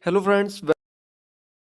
Hello friends,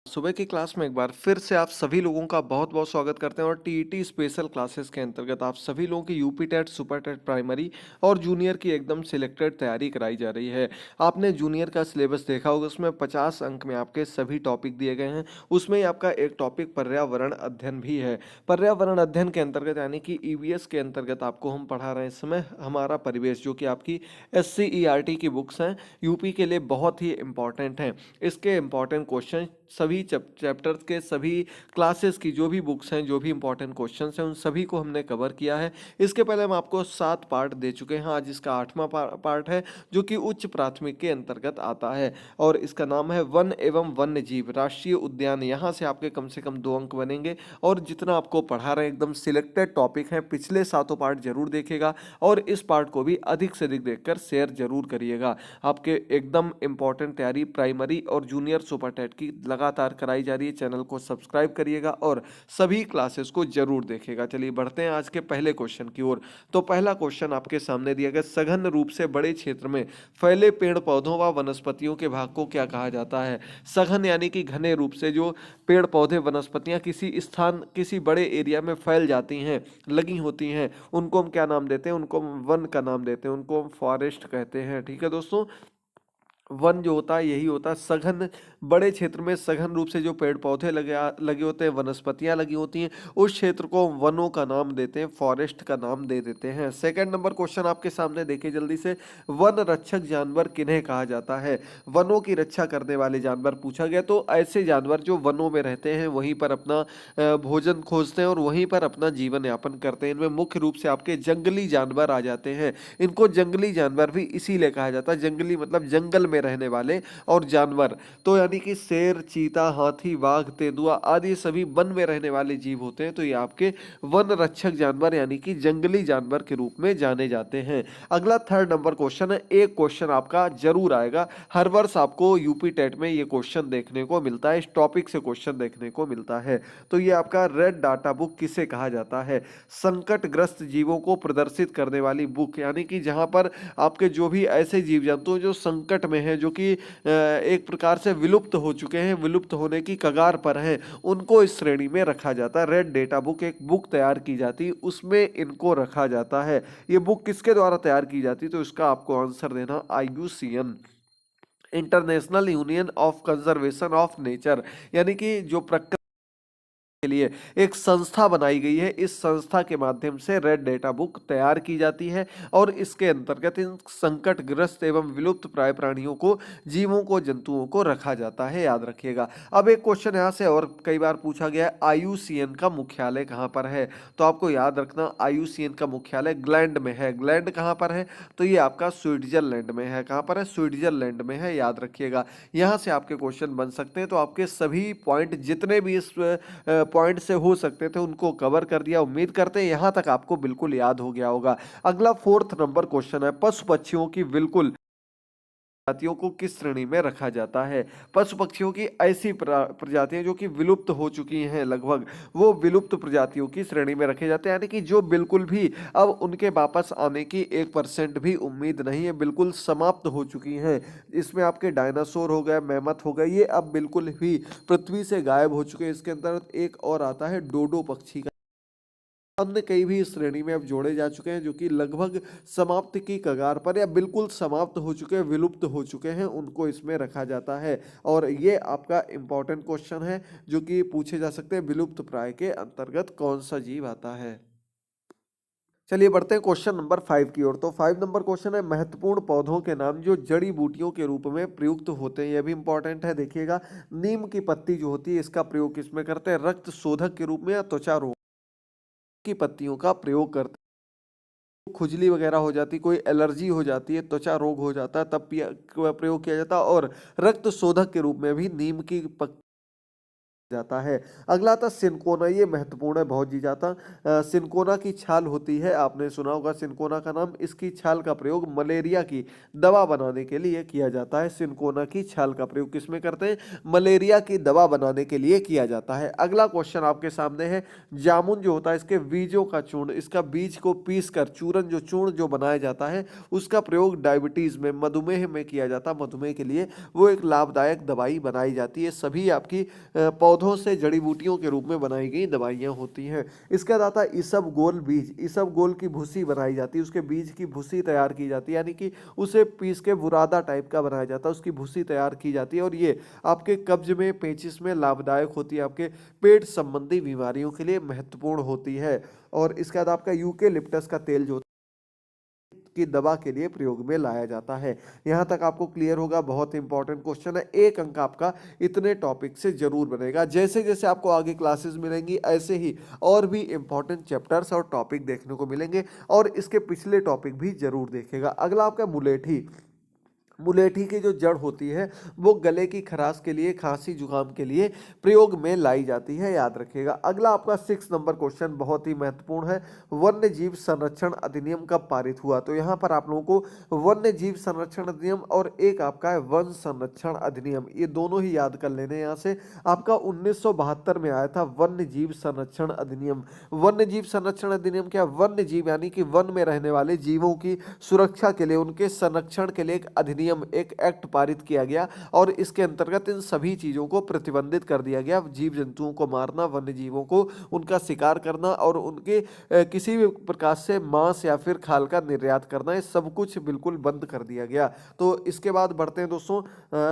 सुबह की class में एक बार फिर से आप सभी लोगों का बहुत बहुत स्वागत करते हैं और टीईटी स्पेशल क्लासेस के अंतर्गत आप सभी लोगों की UP TET super TET primary और जूनियर की एकदम सिलेक्टेड तैयारी कराई जा रही है। आपने जूनियर का सिलेबस देखा होगा, उसमें 50 अंक में आपके सभी टॉपिक दिए गए हैं। उसमें ही आपका एक टॉपिक पर्यावरण अध्ययन भी है। पर्यावरण अध्ययन के अंतर्गत यानी कि ईवीएस के अंतर्गत आपको हम पढ़ा रहे हैं इस समय हमारा परिवेश, जो कि आपकी SCERT की बुक्स हैं, यूपी के लिए बहुत ही इंपॉर्टेंट हैं। इसके इंपॉर्टेंट क्वेश्चन सभी चैप्टर्स के सभी क्लासेस की जो भी बुक्स हैं, जो भी इंपॉर्टेंट क्वेश्चंस हैं, उन सभी को हमने कवर किया है। इसके पहले हम आपको 7 पार्ट दे चुके हैं। आज इसका 8वां पार्ट है, जो कि उच्च प्राथमिक के अंतर्गत आता है और इसका नाम है वन एवं वन्य जीव राष्ट्रीय उद्यान। यहाँ से आपके कम से कम 2 अंक बनेंगे और जितना आपको पढ़ा रहे हैं एकदम सिलेक्टेड टॉपिक हैं। पिछले 7 पार्ट जरूर देखेगा और इस पार्ट को भी अधिक से अधिक देखकर शेयर जरूर करिएगा। आपके एकदम इंपॉर्टेंट तैयारी प्राइमरी और जूनियर सुपर टेट की लगातार कराई जा रही है। चैनल को सब्सक्राइब करिएगा और सभी क्लासेस को जरूर देखेगा। चलिए बढ़ते हैं आज के पहले क्वेश्चन की ओर। तो पहला क्वेश्चन आपके सामने दिया गया, सघन रूप से बड़े क्षेत्र में फैले पेड़ पौधों व वनस्पतियों के भाग को क्या कहा जाता है। सघन यानी कि घने रूप से जो पेड़ पौधे वनस्पतियां किसी स्थान किसी बड़े एरिया में फैल जाती हैं, लगी होती हैं, उनको हम क्या नाम देते हैं? उनको हम वन का नाम देते हैं, उनको हम फॉरेस्ट कहते हैं। ठीक है दोस्तों, वन जो होता है यही होता है सघन, बड़े क्षेत्र में सघन रूप से जो पेड़ पौधे लगे होते हैं, वनस्पतियां लगी होती हैं, उस क्षेत्र को वनों का नाम देते हैं, फॉरेस्ट का नाम दे देते हैं। सेकंड नंबर क्वेश्चन आपके सामने देखिए जल्दी से, वन रक्षक जानवर किन्हें कहा जाता है? वनों की रक्षा करने वाले जानवर पूछा गया। तो ऐसे जानवर जो वनों में रहते हैं, वहीं पर अपना भोजन खोजते हैं और वहीं पर अपना जीवन यापन करते हैं। इनमें मुख्य रूप से आपके जंगली जानवर आ जाते हैं। इनको जंगली जानवर भी इसीलिए कहा जाता है, जंगली मतलब जंगल में रहने वाले और जानवर, तो यानी कि शेर, चीता, हाथी, बाघ, तेंदुआ आदि सभी वन में रहने वाले जीव होते हैं। तो ये आपके वन रक्षक जानवर यानी कि जंगली जानवर के रूप में जाने जाते हैं। अगला थर्ड नंबर क्वेश्चन है। एक क्वेश्चन आपका जरूर आएगा, हर वर्ष आपको यूपी टेट में ये क्वेश्चन देखने को मिलता है, इस टॉपिक से क्वेश्चन देखने को मिलता है। तो ये आपका रेड डाटा बुक किसे कहा जाता है? संकटग्रस्त जीवों को प्रदर्शित करने वाली बुक, यानी कि जहां पर आपके जो भी ऐसे जीव जंतु जो संकट में हैं, जो कि एक प्रकार से विलुप्त हो चुके हैं, विलुप्त होने की कगार पर हैं, उनको इस श्रेणी में रखा जाता है। रेड डेटा बुक एक बुक तैयार की जाती है, उसमें इनको रखा जाता है। ये बुक किसके द्वारा तैयार की जाती है? तो इसका आपको आंसर देना IUCN, international union of conservation of nature, यानी कि जो प्रकृति के लिए एक संस्था बनाई गई है। इस संस्था के माध्यम से रेड डेटा बुक तैयार की जाती है और इसके अंतर्गत इन संकटग्रस्त एवं विलुप्त प्राय प्राणियों को, जीवों को, जंतुओं को रखा जाता है, याद रखिएगा। अब एक क्वेश्चन यहां से और कई बार पूछा गया है, IUCN का मुख्यालय कहां पर है? तो आपको याद रखना IUCN का मुख्यालय ग्लैंड में है। ग्लैंड कहां पर है? तो ये आपका स्विट्जरलैंड में है। कहां पर है? स्विट्जरलैंड में है, याद रखिएगा। यहां से आपके क्वेश्चन बन सकते हैं। तो आपके सभी पॉइंट जितने भी इस पॉइंट से हो सकते थे उनको कवर कर दिया। उम्मीद करते हैं यहां तक आपको बिल्कुल याद हो गया होगा। अगला फोर्थ नंबर क्वेश्चन है, पशु पक्षियों की बिल्कुल प्रजातियों को किस श्रेणी में रखा जाता है? पशु पक्षियों की ऐसी प्रजातियां जो कि विलुप्त हो चुकी हैं लगभग, वो विलुप्त प्रजातियों की श्रेणी में रखे जाते हैं, यानी कि जो बिल्कुल भी अब उनके वापस आने की 1% भी उम्मीद नहीं है, बिल्कुल समाप्त हो चुकी हैं। इसमें आपके डायनासोर हो गए, मैमथ हो गए, ये अब बिल्कुल भी पृथ्वी से गायब हो चुके हैं। इसके अंदर एक और आता है डोडो पक्षी का, अन्य कई भी इस श्रेणी में अब जोड़े जा चुके हैं, जो कि लगभग समाप्ति की कगार पर या बिल्कुल समाप्त हो चुके हैं, विलुप्त हो चुके हैं, उनको इसमें रखा जाता है। और ये आपका इंपॉर्टेंट क्वेश्चन है जो कि पूछे जा सकते हैं, विलुप्त प्राय के अंतर्गत कौन सा जीव आता है? चलिए बढ़ते हैं क्वेश्चन नंबर 5 की ओर। तो 5 नंबर क्वेश्चन है, महत्वपूर्ण पौधों के नाम जो जड़ी बूटियों के रूप में प्रयुक्त होते हैं। यह भी इंपॉर्टेंट है, देखिएगा। नीम की पत्ती जो होती है, इसका प्रयोग किसमें करते हैं? रक्त शोधक के रूप में या त्वचा रोग की पत्तियों का प्रयोग करते हैं। खुजली वगैरह हो जाती, कोई एलर्जी हो जाती है, त्वचा रोग हो जाता है, तब प्रयोग किया जाता है। और रक्त शोधक के रूप में भी नीम की जाता है। अगला था सिनकोना, ये महत्वपूर्ण है बहुत जी जाता। सिनकोना की छाल होती है, आपने सुना होगा सिनकोना का नाम। इसकी छाल का प्रयोग मलेरिया की दवा बनाने के लिए किया जाता है। सिनकोना की छाल का प्रयोग किसमें करते हैं? मलेरिया की दवा बनाने के लिए किया जाता है। अगला क्वेश्चन आपके सामने है, जामुन जो होता है इसके बीजों का चूर्ण, इसका बीज को पीस कर चूर्ण जो बनाया जाता है उसका प्रयोग डायबिटीज में, मधुमेह में किया जाता है। मधुमेह के लिए वो एक लाभदायक दवाई बनाई जाती है। सभी आपकी पौधों से जड़ी बूटियों के रूप में बनाई गई दवाइयाँ होती हैं। इसका दाता इसबगोल बीज, इसबगोल की भूसी बनाई जाती है, उसके बीज की भूसी तैयार की जाती है, यानी कि उसे पीस के बुरादा टाइप का बनाया जाता है, उसकी भूसी तैयार की जाती है और ये आपके कब्ज में, पेचिश में लाभदायक होती है, आपके पेट संबंधी बीमारियों के लिए महत्वपूर्ण होती है। और इसके बाद आपका यूकेलिप्टस का तेल जो की दवा के लिए प्रयोग में लाया जाता है। यहां तक आपको क्लियर होगा, बहुत इंपॉर्टेंट क्वेश्चन है, एक अंक आपका इतने टॉपिक से जरूर बनेगा। जैसे जैसे आपको आगे क्लासेस मिलेंगी ऐसे ही और भी इंपॉर्टेंट चैप्टर्स और टॉपिक देखने को मिलेंगे और इसके पिछले टॉपिक भी जरूर देखेगा। अगला आपका मुलेठी, मुलेठी की जो जड़ होती है वो गले की खराश के लिए, खांसी जुकाम के लिए प्रयोग में लाई जाती है, याद रखिएगा। अगला आपका 6 नंबर क्वेश्चन बहुत ही महत्वपूर्ण है, वन्य जीव संरक्षण अधिनियम कब पारित हुआ? तो यहाँ पर आप लोगों को वन्य जीव संरक्षण अधिनियम और एक आपका है वन संरक्षण अधिनियम, ये दोनों ही याद कर लेने यहाँ से। आपका 1972 में आया था वन्य जीव संरक्षण अधिनियम। वन्य जीव संरक्षण अधिनियम क्या? वन्य जीव यानी कि वन में रहने वाले जीवों की सुरक्षा के लिए, उनके संरक्षण के लिए एक अधिनियम, एक एक्ट पारित किया गया और इसके अंतर्गत इन सभी चीजों को प्रतिबंधित कर दिया गया। जीव जंतुओं को मारना, वन्य जीवों को उनका शिकार करना और उनके किसी भी प्रकार से मांस या फिर खाल का निर्यात करना, ये सब कुछ बिल्कुल बंद कर दिया गया। तो इसके बाद बढ़ते हैं दोस्तों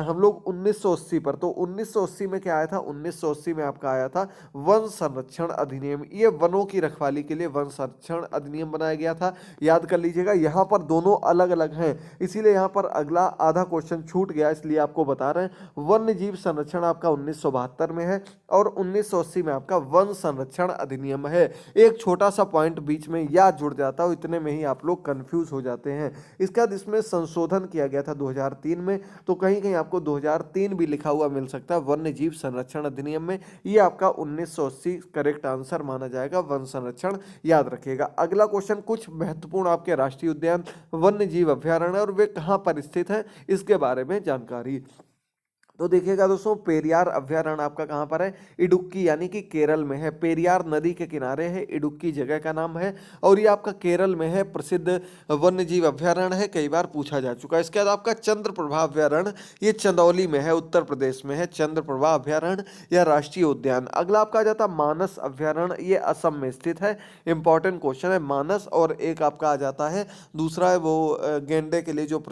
हम लोग 1980 पर। तो 1980 में क्या आया था? 1980 में आपका आया था वन संरक्षण अधिनियम। ये वनों की रखवाली के लिए वन संरक्षण अधिनियम बनाया गया था, याद कर लीजिएगा। यहाँ पर दोनों अलग अलग हैं, इसीलिए यहाँ पर अगला आधा क्वेश्चन छूट गया, इसलिए आपको बता रहे हैं। वन्य जीव संरक्षण आपका 1972 में है और 1980 में आपका वन संरक्षण अधिनियम है। एक छोटा सा पॉइंट बीच में याद जुड़ जाता है, इतने में ही आप लोग कंफ्यूज हो जाते हैं। इसका बाद इसमें संशोधन किया गया था 2003 में, तो कहीं कहीं आपको 2003 भी लिखा हुआ मिल सकता है वन्य जीव संरक्षण अधिनियम में। ये आपका 1980 करेक्ट आंसर माना जाएगा, वन संरक्षण, याद रखिएगा। अगला क्वेश्चन, कुछ महत्वपूर्ण आपके राष्ट्रीय उद्यान, वन्य जीव अभ्यारण्य और वे कहां पर स्थित है, इसके बारे में जानकारी। तो देखिएगा दोस्तों, पेरियार अभ्यारण्य आपका कहां पर है? इडुक्की यानी कि केरल में है। पेरियार नदी के किनारे है, इडुक्की जगह का नाम है और ये आपका केरल में है। प्रसिद्ध वन्य जीव अभ्यारण्य है, कई बार पूछा जा चुका है। इसके बाद आपका चंद्रप्रभा अभ्यारण्य, ये चंदौली में है, उत्तर प्रदेश में है। चंद्रप्रभा अभ्यारण्य या राष्ट्रीय उद्यान। अगला आपका आ जाता मानस अभ्यारण्य, ये असम में स्थित है। इंपॉर्टेंट क्वेश्चन है मानस। और एक आपका आ जाता है दूसरा है वो गेंडे के लिए, जो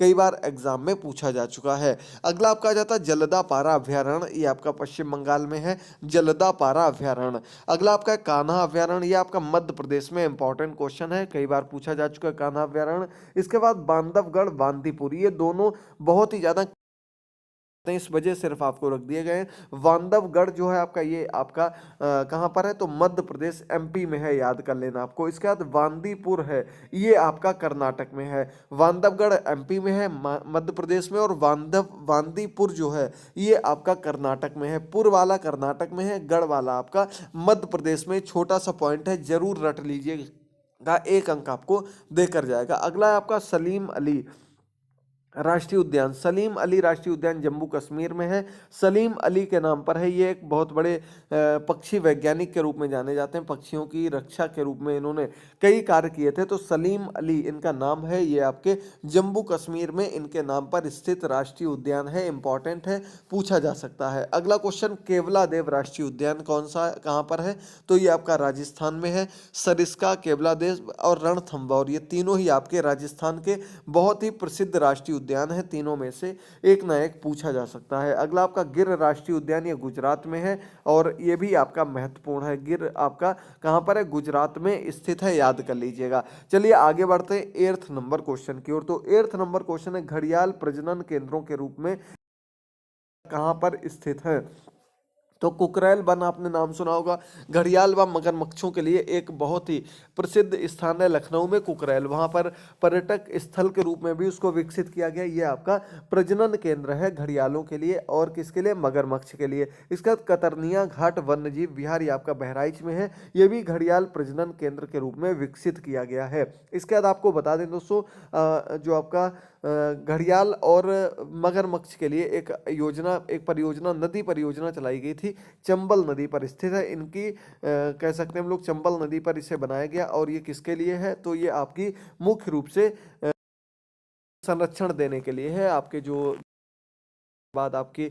कई बार एग्जाम में पूछा जा चुका है। अगला आपका आ जाता है जलदापारा अभ्यारण्य, ये आपका पश्चिम बंगाल में है, जलदापारा अभ्यारण्य। अगला आपका है कान्हा अभ्यारण्य, ये आपका मध्य प्रदेश में। इंपॉर्टेंट क्वेश्चन है, कई बार पूछा जा चुका है कान्हा अभ्यारण्य। इसके बाद बांधवगढ़, बांदीपुर, ये दोनों बहुत ही ज्यादा इस वजह सिर्फ आपको रख दिए गए हैं। बांधवगढ़ जो है आपका, ये आपका कहां पर है? तो मध्य प्रदेश, एमपी में है, याद कर लेना आपको। इसके बाद बांदीपुर है, ये आपका कर्नाटक में है। बांधवगढ़ एमपी में है, मध्य प्रदेश में, और बांदीपुर जो है ये आपका कर्नाटक में है। पुर वाला कर्नाटक में है, गढ़ वाला आपका मध्य प्रदेश में। छोटा सा पॉइंट है, जरूर रट लीजिएगा, एक अंक आपको देकर जाएगा। अगला है आपका सलीम अली राष्ट्रीय उद्यान। सलीम अली राष्ट्रीय उद्यान जम्मू कश्मीर में है, सलीम अली के नाम पर है। ये एक बहुत बड़े पक्षी वैज्ञानिक के रूप में जाने जाते हैं, पक्षियों की रक्षा के रूप में इन्होंने कई कार्य किए थे। तो सलीम अली इनका नाम है, ये आपके जम्मू कश्मीर में इनके नाम पर स्थित राष्ट्रीय उद्यान है। इंपॉर्टेंट है, पूछा जा सकता है। अगला क्वेश्चन, केवला देव राष्ट्रीय उद्यान कौन सा, कहाँ पर है? तो ये आपका राजस्थान में है। सरिस्का, केवला देव और रणथंभौर, ये तीनों ही आपके राजस्थान के बहुत ही प्रसिद्ध राष्ट्रीय उद्यान है। तीनों में से एक ना एक पूछा जा सकता है। अगला आपका गिर राष्ट्रीय उद्यान, ये गुजरात में है और ये भी आपका महत्वपूर्ण है। गिर आपका कहां पर है? गुजरात में स्थित है, याद कर लीजिएगा। चलिए आगे बढ़ते हैं 8th नंबर क्वेश्चन की ओर। तो 8th नंबर क्वेश्चन है, घड़ियाल प्रजनन केंद्रों के रूप में कहां पर स्थित है? तो कुकरेल वन आपने नाम सुना होगा। घड़ियाल व मगरमच्छों के लिए एक बहुत ही प्रसिद्ध स्थान है लखनऊ में कुकरेल। वहाँ पर पर्यटक स्थल के रूप में भी उसको विकसित किया गया। ये आपका प्रजनन केंद्र है घड़ियालों के लिए और किसके लिए, मगरमच्छ के लिए। इसका कतरनिया घाट वन्यजीव विहार ये आपका बहराइच में है। ये भी घड़ियाल प्रजनन केंद्र के रूप में विकसित किया गया है। इसके बाद आपको बता दें दोस्तों, जो आपका घड़ियाल और मगरमच्छ के लिए एक परियोजना, नदी परियोजना चलाई गई थी। चंबल नदी पर स्थित है। इनकी कह सकते हैं हम लोग चंबल नदी पर इसे बनाया गया। और ये किसके लिए है, तो ये आपकी मुख्य रूप से संरक्षण देने के लिए है। आपके जो बाद आपकी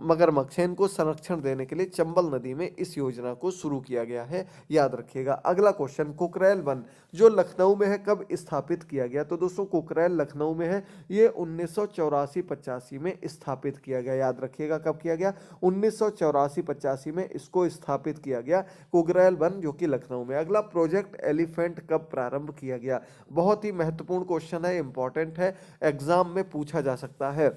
मगरमच्छ है, इनको संरक्षण देने के लिए चंबल नदी में इस योजना को शुरू किया गया है, याद रखिएगा। अगला क्वेश्चन, कुकरेल वन जो लखनऊ में है कब स्थापित किया गया, तो दोस्तों कुकरेल लखनऊ में है। ये 1984-85 में स्थापित किया गया, याद रखिएगा कब किया गया, 1984-85 में इसको स्थापित किया गया कुकरेल वन जो कि लखनऊ में। अगला, प्रोजेक्ट एलिफेंट कब प्रारंभ किया गया, बहुत ही महत्वपूर्ण क्वेश्चन है, इंपॉर्टेंट है, एग्जाम में पूछा जा सकता है।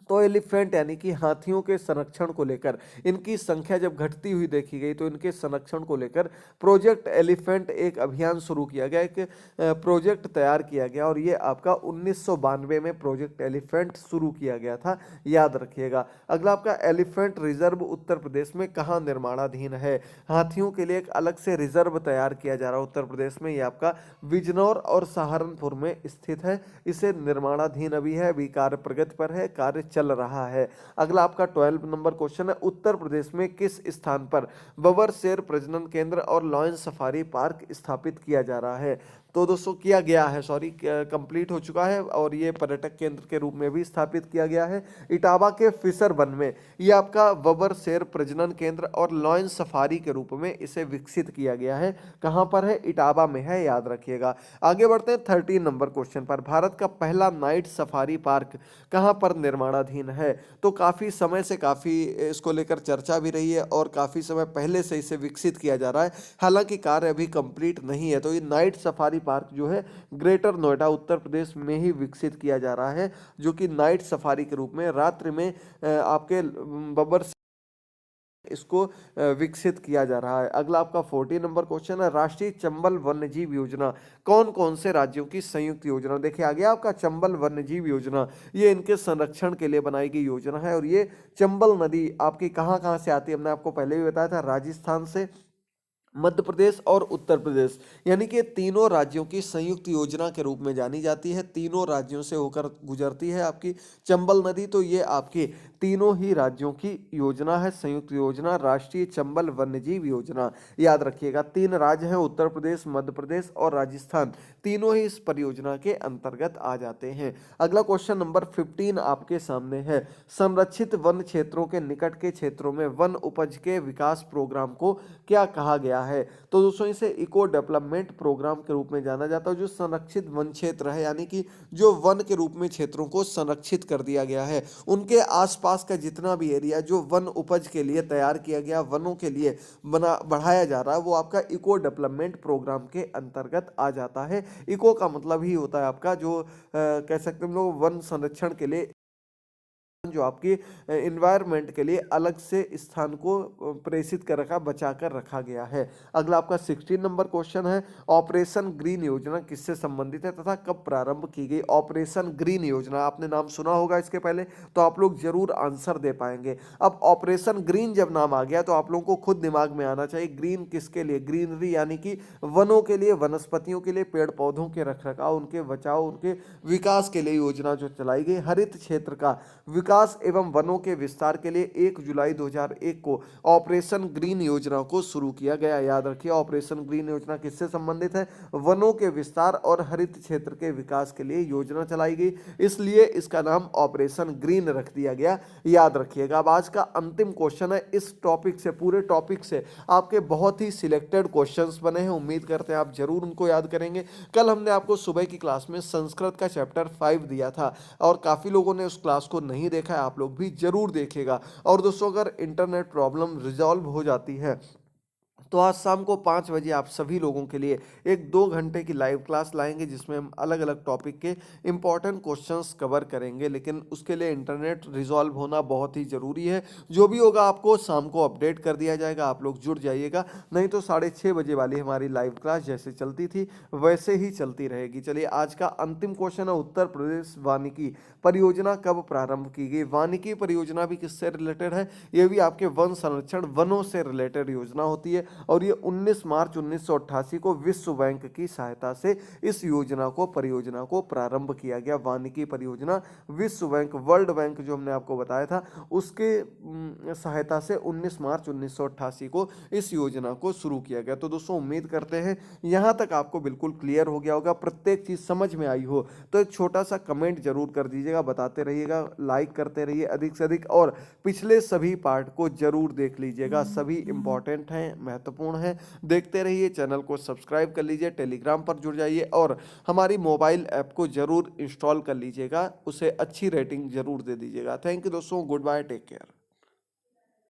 तो एलिफेंट यानी कि हाथियों के संरक्षण को लेकर, इनकी संख्या जब घटती हुई देखी गई तो इनके संरक्षण को लेकर प्रोजेक्ट एलिफेंट एक अभियान शुरू किया गया, एक प्रोजेक्ट तैयार किया गया। और ये आपका 1992 में प्रोजेक्ट एलिफेंट शुरू किया गया था, याद रखिएगा। अगला आपका, एलिफेंट रिजर्व उत्तर प्रदेश में कहाँ निर्माणाधीन है, हाथियों के लिए एक अलग से रिजर्व तैयार किया जा रहा है उत्तर प्रदेश में। ये आपका बिजनौर और सहारनपुर में स्थित है। इसे निर्माणाधीन अभी है, अभी कार्य प्रगति पर है, कार्य चल रहा है। अगला आपका 12 नंबर क्वेश्चन है, उत्तर प्रदेश में किस स्थान पर बबर शेर प्रजनन केंद्र और लॉयन सफारी पार्क स्थापित किया जा रहा है, तो दोस्तों किया गया है, सॉरी कंप्लीट हो चुका है और ये पर्यटक केंद्र के रूप में भी स्थापित किया गया है इटावा के फिशर वन में। ये आपका बबर शेर प्रजनन केंद्र और लॉयन सफारी के रूप में इसे विकसित किया गया है। कहां पर है, इटावा में है, याद रखिएगा। आगे बढ़ते हैं 13 नंबर क्वेश्चन पर, भारत का पहला नाइट सफारी पार्क कहां पर निर्माणाधीन है, तो काफी समय से काफी इसको लेकर चर्चा भी रही है और काफी समय पहले से इसे विकसित किया जा रहा है, हालांकि कार्य अभी कंप्लीट नहीं है। तो ये नाइट सफारी पार्क जो है ग्रेटर नोएडा उत्तर प्रदेश में ही विकसित किया जा रहा है, जो कि नाइट सफारी के रूप में रात्रि में आपके बबर इसको विकसित किया जा रहा है। अगला आपका 14 नंबर क्वेश्चन है, राष्ट्रीय चंबल वन्यजीव योजना कौन कौन से राज्यों की संयुक्त योजना, देखिए आ गया आपका चंबल वन्यजीव योजना। ये इनके संरक्षण के लिए बनाई गई योजना है और ये चंबल नदी आपकी कहाँ कहाँ से आती है, हमने आपको पहले भी बताया था, राजस्थान से, मध्य प्रदेश और उत्तर प्रदेश, यानी कि तीनों राज्यों की संयुक्त योजना के रूप में जानी जाती है। तीनों राज्यों से होकर गुजरती है आपकी चंबल नदी। तो ये आपके तीनों ही राज्यों की योजना है, संयुक्त योजना, राष्ट्रीय चंबल वन्यजीव योजना, याद रखिएगा। 3 राज्य हैं, उत्तर प्रदेश, मध्य प्रदेश और राजस्थान, तीनों ही इस परियोजना के अंतर्गत आ जाते हैं। अगला क्वेश्चन नंबर 15 आपके सामने है, संरक्षित वन क्षेत्रों के निकट के क्षेत्रों में वन उपज के विकास प्रोग्राम को क्या कहा गया है, तो दोस्तों इसे इको डेवलपमेंट प्रोग्राम के रूप में जाना जाता है। जो संरक्षित वन क्षेत्र है, यानी कि जो वन के रूप में क्षेत्रों को संरक्षित कर दिया गया है, उनके आसपास का जितना भी एरिया जो वन उपज के लिए तैयार किया गया, वनों के लिए बना बढ़ाया जा रहा है, वो आपका इको डेवलपमेंट प्रोग्राम के अंतर्गत आ जाता है। इको का मतलब ही होता है आपका जो कह सकते हैं हम लोग वन संरक्षण के लिए, जो आपकी इन्वायरमेंट के लिए अलग से स्थान को प्रेषित कर रखा, बचा कर रखा गया है। अगला आपका 16 नंबर क्वेश्चन है, ऑपरेशन ग्रीन योजना किससे संबंधित है तथा कब प्रारंभ की गई। ऑपरेशन ग्रीन योजना आपने नाम सुना होगा इसके पहले, तो आप लोग जरूर आंसर दे पाएंगे। अब ऑपरेशन ग्रीन जब नाम आ गया तो आप लोगों को खुद दिमाग में आना चाहिए, ग्रीन किसके लिए, ग्रीनरी यानी कि वनों के लिए, वनस्पतियों के लिए, पेड़ पौधों के रखरखाव, उनके बचाव, उनके विकास के लिए योजना जो चलाई गई। हरित क्षेत्र का विकास एवं वनों के विस्तार के लिए 1 जुलाई 2001 को ऑपरेशन ग्रीन योजना को शुरू किया गया, याद रखिए। ऑपरेशन ग्रीन योजना किससे संबंधित है, वनों के विस्तार और हरित क्षेत्र के विकास के लिए योजना चलाई गई, इसलिए इसका नाम ऑपरेशन ग्रीन रख दिया गया, याद रखिएगा। अब आज का अंतिम क्वेश्चन है, इस टॉपिक से, पूरे टॉपिक से आपके बहुत ही सिलेक्टेड क्वेश्चंस बने हैं, उम्मीद करते हैं आप जरूर उनको याद करेंगे। कल हमने आपको सुबह की क्लास में संस्कृत का चैप्टर 5 दिया था और काफी लोगों ने उस क्लास को नहीं देखा है, आप लोग भी जरूर देखेगा। और दोस्तों अगर इंटरनेट प्रॉब्लम रिजॉल्व हो जाती है तो आज शाम को 5 बजे आप सभी लोगों के लिए एक 2 घंटे की लाइव क्लास लाएँगे जिसमें हम अलग-अलग टॉपिक के इम्पोर्टेंट क्वेश्चंस कवर करेंगे। लेकिन उसके लिए इंटरनेट रिज़ॉल्व होना बहुत ही ज़रूरी है। जो भी होगा आपको शाम को अपडेट कर दिया जाएगा, आप लोग जुड़ जाइएगा। नहीं तो 6:30 बजे वाली हमारी लाइव क्लास जैसे चलती थी, वैसे ही चलती रहेगी। चलिए आज का अंतिम क्वेश्चन है, उत्तर प्रदेश वानिकी परियोजना कब प्रारंभ की गई? वानिकी परियोजना भी किससे रिलेटेड है? ये भी आपके वन संरक्षण, वनों से रिलेटेड योजना होती है। और ये 19 मार्च 1988 को विश्व बैंक की सहायता से इस परियोजना को प्रारंभ किया गया। वानिकी परियोजना विश्व बैंक, वर्ल्ड बैंक जो हमने आपको बताया था, उसके सहायता से 19 मार्च 1988 को इस योजना को शुरू किया गया। तो दोस्तों उम्मीद करते हैं यहाँ तक आपको बिल्कुल क्लियर हो गया होगा, प्रत्येक चीज़ समझ में आई हो। तो एक छोटा सा कमेंट जरूर कर दीजिएगा, बताते रहिएगा, लाइक करते रहिए अधिक से अधिक, और पिछले सभी पार्ट को जरूर देख लीजिएगा, सभी इंपॉर्टेंट हैं, महत्वपूर्ण हैं। देखते रहिए, चैनल को सब्सक्राइब कर लीजिए, टेलीग्राम पर जुड़ जाइए और हमारी मोबाइल ऐप को जरूर इंस्टॉल कर लीजिएगा, उसे अच्छी रेटिंग जरूर दे दीजिएगा। थैंक यू दोस्तों, गुड बाय, टेक केयर।